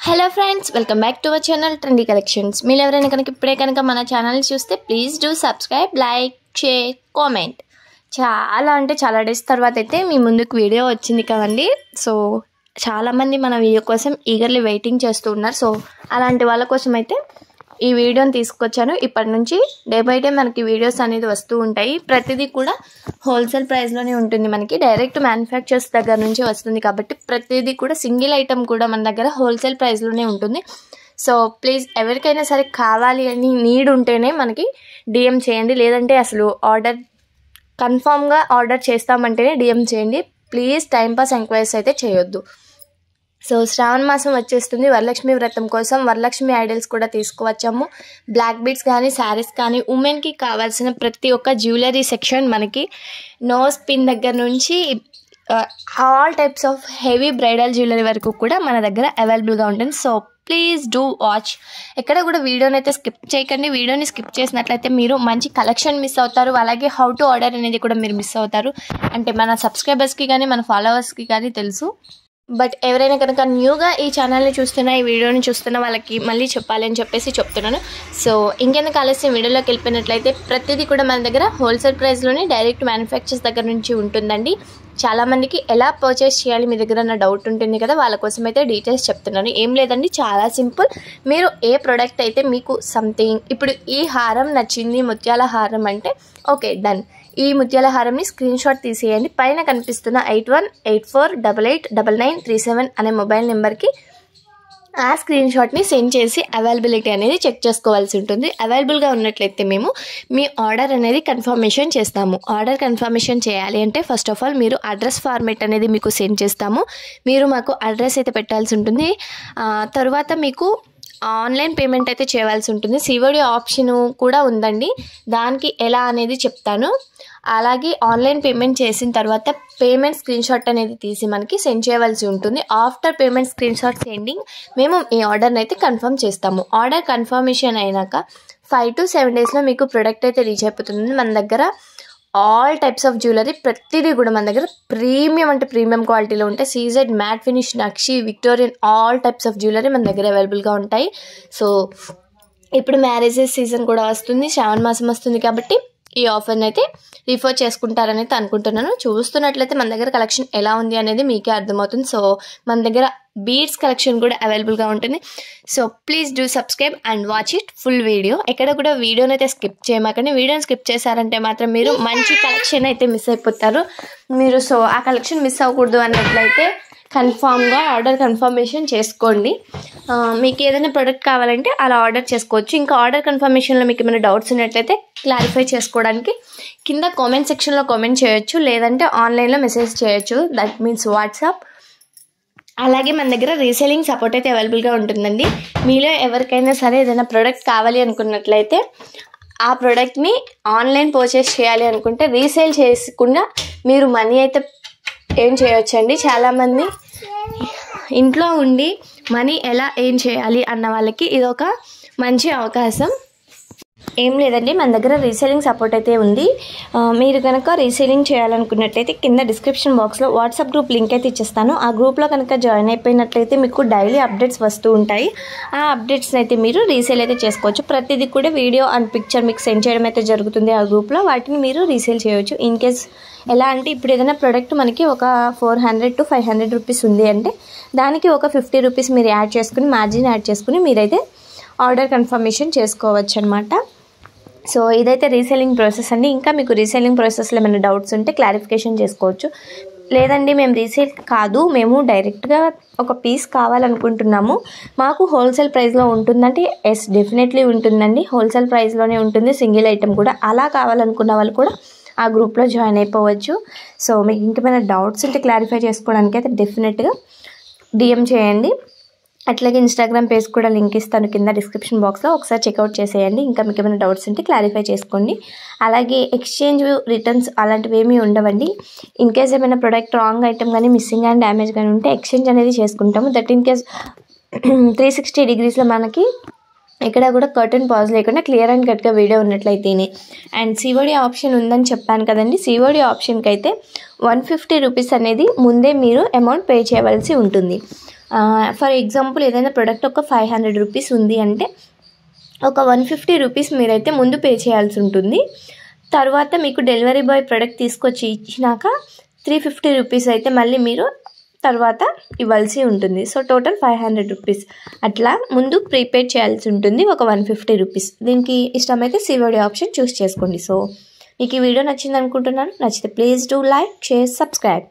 Hello friends, welcome back to our channel trendy collections. మీరు ఎవరైనా కనుక ఇప్పుడే కనుక మన ఛానల్ చూస్తే please do subscribe, like, share, comment. చాలా డేస్ తర్వాత అయితే మీ ముందుకు వీడియో వచ్చింది కదండి. సో చాలామంది మన వీడియో కోసం ఈగర్లీ వెయిటింగ్ చేస్తూ ఉన్నారు. సో అలాంటి వాళ్ళ కోసం అయితే ఈ వీడియోని తీసుకొచ్చాను. ఇప్పటి నుంచి డే బై డే మనకి వీడియోస్ అనేది వస్తూ ఉంటాయి. ప్రతిదీ కూడా హోల్సేల్ ప్రైస్లోనే ఉంటుంది. మనకి డైరెక్ట్ మ్యానుఫ్యాక్చర్స్ దగ్గర నుంచి వస్తుంది కాబట్టి ప్రతిదీ కూడా సింగిల్ ఐటమ్ కూడా మన దగ్గర హోల్సేల్ ప్రైస్లోనే ఉంటుంది. సో ప్లీజ్ ఎవరికైనా సరే కావాలి అని నీడ్ ఉంటేనే మనకి డిఎం చేయండి. లేదంటే అసలు కన్ఫామ్గా ఆర్డర్ చేస్తామంటేనే డిఎం చేయండి. ప్లీజ్ టైంపాస్ ఎంక్వైరీస్ అయితే చేయొద్దు. సో శ్రావణ మాసం వచ్చేస్తుంది. వరలక్ష్మి వ్రతం కోసం వరలక్ష్మి ఐడల్స్ కూడా తీసుకువచ్చాము. బ్లాక్ బీడ్స్ కానీ శారీస్ కానీ ఉమెన్కి కావాల్సిన ప్రతి ఒక్క జ్యువెలరీ సెక్షన్ మనకి నోస్ పిన్ దగ్గర నుంచి all types of heavy bridal jewellery వరకు కూడా మన దగ్గర అవైలబుల్గా ఉంటుంది. So please do watch. ఎక్కడ కూడా వీడియోని అయితే స్కిప్ చేయకండి. వీడియోని స్కిప్ చేసినట్లయితే మీరు మంచి కలెక్షన్ మిస్ అవుతారు. అలాగే హౌ టు ఆర్డర్ అనేది కూడా మీరు మిస్ అవుతారు. అంటే మన సబ్స్క్రైబర్స్కి కానీ మన ఫాలోవర్స్కి కానీ తెలుసు. బట్ ఎవరైనా కనుక న్యూగా ఈ ఛానల్ని చూస్తున్నా, ఈ వీడియోని చూస్తున్న వాళ్ళకి మళ్ళీ చెప్పాలని చెప్పేసి చెప్తున్నాను. సో ఇంకెందుకు ఆలస్యం వీడియోలోకి వెళ్ళిపోయినట్లయితే ప్రతిదీ కూడా మన దగ్గర హోల్సేల్ ప్రైస్లోనే డైరెక్ట్ మ్యానుఫ్యాక్చర్స్ దగ్గర నుంచి ఉంటుందండి. చాలామందికి ఎలా పర్చేస్ చేయాలి మీ దగ్గర నా డౌట్ ఉంటుంది కదా, వాళ్ళ కోసం అయితే డీటెయిల్స్ చెప్తున్నాను. ఏం లేదండి, చాలా సింపుల్. మీరు ఏ ప్రోడక్ట్ అయితే మీకు సంథింగ్ ఇప్పుడు ఈ హారం నచ్చింది, ముత్యాల హారం అంటే ఓకే డన్. ఈ ముత్యాల హారంని స్క్రీన్ షాట్ తీసేయండి. పైన కనిపిస్తున్న 8184889937 అనే మొబైల్ నెంబర్కి ఆ స్క్రీన్ షాట్ని సెండ్ చేసి అవైలబిలిటీ అనేది చెక్ చేసుకోవాల్సి ఉంటుంది. అవైలబుల్గా ఉన్నట్లయితే మేము మీ ఆర్డర్ అనేది కన్ఫర్మేషన్ చేస్తాము. ఆర్డర్ కన్ఫర్మేషన్ చేయాలి అంటే ఫస్ట్ ఆఫ్ ఆల్ మీరు అడ్రస్ ఫార్మేట్ అనేది మీకు సెండ్ చేస్తాము. మీరు మాకు అడ్రస్ అయితే పెట్టాల్సి ఉంటుంది. తర్వాత మీకు ఆన్లైన్ పేమెంట్ అయితే చేయవలసి ఉంటుంది. సిఓడి ఆప్షన్ కూడా ఉందండి. దానికి ఎలా అనేది చెప్తాను. అలాగే ఆన్లైన్ పేమెంట్ చేసిన తర్వాత పేమెంట్ స్క్రీన్ షాట్ అనేది తీసి మనకి సెండ్ చేయవలసి ఉంటుంది. After payment screen shot sending మేము ఈ ఆర్డర్ని అయితే కన్ఫర్మ్ చేస్తాము. ఆర్డర్ కన్ఫర్మేషన్ అయినాక 5 to 7 డేస్లో మీకు ప్రొడక్ట్ అయితే రీచ్ అయిపోతుంది. మన దగ్గర ఆల్ టైప్స్ ఆఫ్ జ్యువెలరీ ప్రతిదీ కూడా మన దగ్గర ప్రీమియం అంటే ప్రీమియం క్వాలిటీలో ఉంటాయి. సీజెడ్, మ్యాట్ ఫినిష్, నక్షి, Victorian all types of jewellery మన దగ్గర అవైలబుల్గా ఉంటాయి. సో ఇప్పుడు మ్యారేజెస్ సీజన్ కూడా వస్తుంది, శ్రావణ మాసం వస్తుంది కాబట్టి ఈ ఆఫర్ని అయితే రిఫర్ చేసుకుంటారని అయితే అనుకుంటున్నాను. చూస్తున్నట్లయితే మన దగ్గర కలెక్షన్ ఎలా ఉంది అనేది మీకే అర్థమవుతుంది. సో మన దగ్గర బీడ్స్ కలెక్షన్ కూడా అవైలబుల్గా ఉంటుంది. So please do subscribe and watch it full video. ఎక్కడ కూడా వీడియోని అయితే స్కిప్ చేయమాకండి. వీడియోని స్కిప్ చేశారంటే మాత్రం మీరు మంచి కలెక్షన్ అయితే మిస్ అయిపోతారు. మీరు సో ఆ కలెక్షన్ మిస్ అవ్వకూడదు అన్నట్లయితే కన్ఫామ్గా ఆర్డర్ కన్ఫర్మేషన్ చేసుకోండి. మీకు ఏదైనా ప్రోడక్ట్ కావాలంటే అలా ఆర్డర్ చేసుకోవచ్చు. ఇంకా ఆర్డర్ కన్ఫర్మేషన్లో మీకు ఏమైనా డౌట్స్ ఉన్నట్లయితే క్లారిఫై చేసుకోవడానికి కింద కామెంట్ సెక్షన్లో కామెంట్ చేయొచ్చు, లేదంటే ఆన్లైన్లో మెసేజ్ చేయొచ్చు. That means WhatsApp. అలాగే మన దగ్గర రీసేలింగ్ సపోర్ట్ అయితే అవైలబుల్గా ఉంటుందండి. మీలో ఎవరికైనా సరే ఏదైనా ప్రోడక్ట్ కావాలి అనుకున్నట్లయితే ఆ ప్రోడక్ట్ని ఆన్లైన్ పర్చేస్ చేయాలి అనుకుంటే రీసేల్ చేసుకుండా మీరు మనీ అయితే ఏం చేయొచ్చండి. చాలామంది ఇంట్లో ఉండి మనీ ఎలా ఏం చేయాలి అన్న వాళ్ళకి ఇది ఒక మంచి అవకాశం. ఏం లేదండి, మన దగ్గర రీసేలింగ్ సపోర్ట్ అయితే ఉంది. మీరు కనుక రీసేలింగ్ చేయాలనుకున్నట్లయితే కింద డిస్క్రిప్షన్ బాక్స్లో వాట్సాప్ గ్రూప్ లింక్ అయితే ఇచ్చేస్తాను. ఆ గ్రూప్లో కనుక జాయిన్ అయిపోయినట్లయితే మీకు డైలీ అప్డేట్స్ వస్తూ ఉంటాయి. ఆ అప్డేట్స్ని అయితే మీరు రీసేల్ అయితే చేసుకోవచ్చు. ప్రతిదీ కూడా వీడియో అండ్ పిక్చర్ మీకు సెండ్ చేయడం అయితే జరుగుతుంది ఆ గ్రూప్లో. వాటిని మీరు రీసేల్ చేయవచ్చు. ఇన్ కేస్ ఎలా అంటే ఇప్పుడు ఏదైనా ప్రోడక్ట్ మనకి ఒక 400 to 500 రూపీస్ ఉంది అంటే దానికి ఒక 50 రూపీస్ మీరు యాడ్ చేసుకుని మార్జిన్ యాడ్ చేసుకుని మీరైతే ఆర్డర్ కన్ఫర్మేషన్ చేసుకోవచ్చు అనమాట. సో ఇదైతే రీసేలింగ్ ప్రాసెస్ అండి. ఇంకా మీకు రీసేలింగ్ ప్రాసెస్లో ఏమైనా డౌట్స్ ఉంటే క్లారిఫికేషన్ చేసుకోవచ్చు. లేదండి మేము రీసేల్ కాదు, మేము డైరెక్ట్గా ఒక పీస్ కావాలనుకుంటున్నాము, మాకు హోల్సేల్ ప్రైస్లో ఉంటుందంటే ఎస్ డెఫినెట్లీ ఉంటుందండి. హోల్సేల్ ప్రైస్లోనే ఉంటుంది సింగిల్ ఐటమ్ కూడా. అలా కావాలనుకున్న వాళ్ళు కూడా ఆ గ్రూప్లో జాయిన్ అయిపోవచ్చు. సో మీకు ఇంకేమైనా డౌట్స్ ఉంటే క్లారిఫై చేసుకోవడానికి అయితే డెఫినెట్గా డిఎం చేయండి. అట్లాగే ఇన్స్టాగ్రామ్ పేజ్ కూడా లింక్ ఇస్తాను కింద డిస్క్రిప్షన్ బాక్స్లో, ఒకసారి చెక్అవుట్ చేసేయండి. ఇంకా మీకు ఏమైనా డౌట్స్ ఉంటే క్లారిఫై చేసుకోండి. అలాగే ఎక్స్చేంజ్, రిటర్న్స్ అలాంటివి ఏమీ ఉండవండి. ఇన్ కేస్ ఏమైనా ప్రోడక్ట్ రాంగ్ ఐటమ్ కానీ మిస్సింగ్ అండ్ డ్యామేజ్ కానీ ఉంటే ఎక్స్చేంజ్ అనేది చేసుకుంటాము. దట్ ఇన్ కేస్ 360 degreesలో మనకి ఎక్కడ కూడా కర్టన్ పాజ్ లేకుండా క్లియర్ అండ్ కట్గా వీడియో ఉన్నట్లయితేనే. అండ్ సిఓడి ఆప్షన్ ఉందని చెప్పాను కదండి. సిఓడి ఆప్షన్కి అయితే 150 రూపీస్ అనేది ముందే మీరు అమౌంట్ పే చేయవలసి ఉంటుంది. ఫర్ ఎగ్జాంపుల్ ఏదైనా ప్రోడక్ట్ ఒక 500 రూపీస్ ఉంది అంటే ఒక 150 రూపీస్ మీరైతే ముందు పే చేయాల్సి ఉంటుంది. తర్వాత మీకు డెలివరీ బాయ్ ప్రోడక్ట్ తీసుకొచ్చి ఇచ్చినాక 350 రూపీస్ అయితే మళ్ళీ మీరు తర్వాత ఇవ్వాల్సి ఉంటుంది. సో టోటల్ 500 రూపీస్ అట్లా ముందు ప్రీపేడ్ చేయాల్సి ఉంటుంది ఒక 150 రూపీస్. దీనికి ఇష్టమైతే COD ఆప్షన్ చూస్ చేసుకోండి. సో మీకు ఈ వీడియో నచ్చింది అనుకుంటున్నాను. నచ్చితే please do like, share, subscribe.